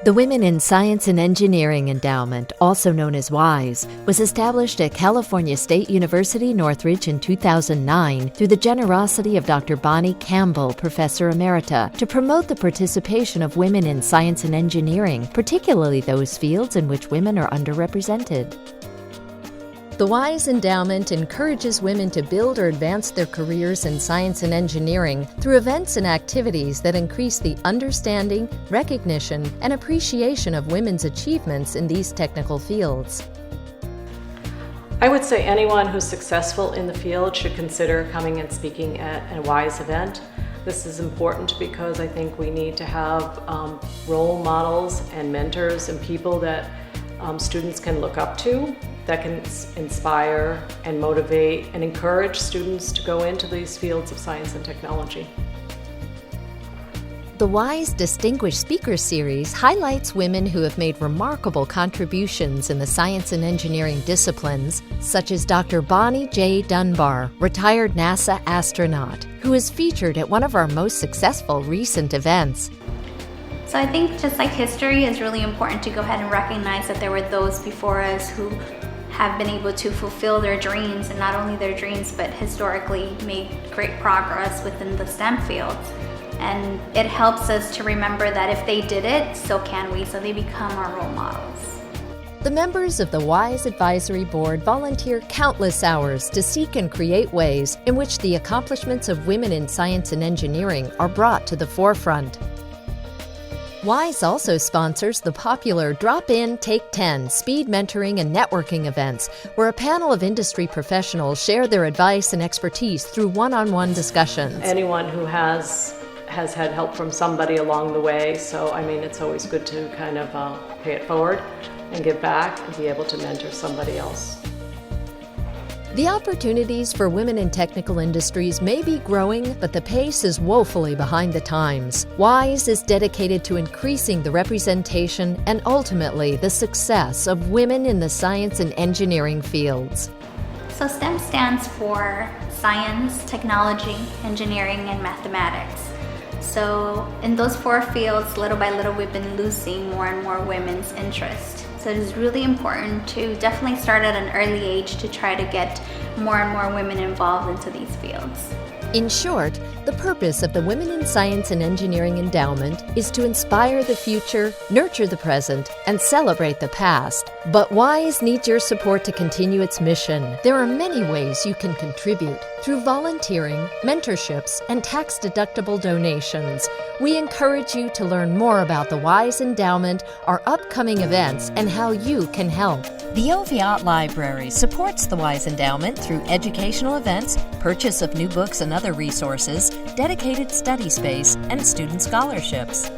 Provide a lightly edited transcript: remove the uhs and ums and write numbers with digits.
The Women in Science and Engineering Endowment, also known as WISE, was established at California State University, Northridge in 2009 through the generosity of Dr. Bonnie Campbell, Professor Emerita, to promote the participation of women in science and engineering, particularly those fields in which women are underrepresented. The WISE Endowment encourages women to build or advance their careers in science and engineering through events and activities that increase the understanding, recognition, and appreciation of women's achievements in these technical fields. I would say anyone who's successful in the field should consider coming and speaking at a WISE event. This is important because I think we need to have role models and mentors and people that students can look up to, that can inspire and motivate and encourage students to go into these fields of science and technology. The WISE Distinguished Speaker Series highlights women who have made remarkable contributions in the science and engineering disciplines, such as Dr. Bonnie J. Dunbar, retired NASA astronaut, who is featured at one of our most successful recent events. So I think just like history is really important to go ahead and recognize that there were those before us who have been able to fulfill their dreams, and not only their dreams, but historically made great progress within the STEM fields. And it helps us to remember that if they did it, so can we, so they become our role models. The members of the WISE Advisory Board volunteer countless hours to seek and create ways in which the accomplishments of women in science and engineering are brought to the forefront. WISE also sponsors the popular Drop-In, Take 10 speed mentoring and networking events, where a panel of industry professionals share their advice and expertise through one-on-one discussions. Anyone who has had help from somebody along the way, so I mean it's always good to kind of pay it forward and give back and be able to mentor somebody else. The opportunities for women in technical industries may be growing, but the pace is woefully behind the times. WISE is dedicated to increasing the representation and ultimately the success of women in the science and engineering fields. So STEM stands for science, technology, engineering, and mathematics. So in those four fields, little by little, we've been losing more and more women's interest. So it is really important to definitely start at an early age to try to get more and more women involved into these fields. In short, the purpose of the Women in Science and Engineering Endowment is to inspire the future, nurture the present, and celebrate the past. But WISE needs your support to continue its mission. There are many ways you can contribute through volunteering, mentorships, and tax-deductible donations. We encourage you to learn more about the WISE Endowment, our upcoming events, and how you can help. The Oviatt Library supports the WISE Endowment through educational events, purchase of new books and other resources, dedicated study space, and student scholarships.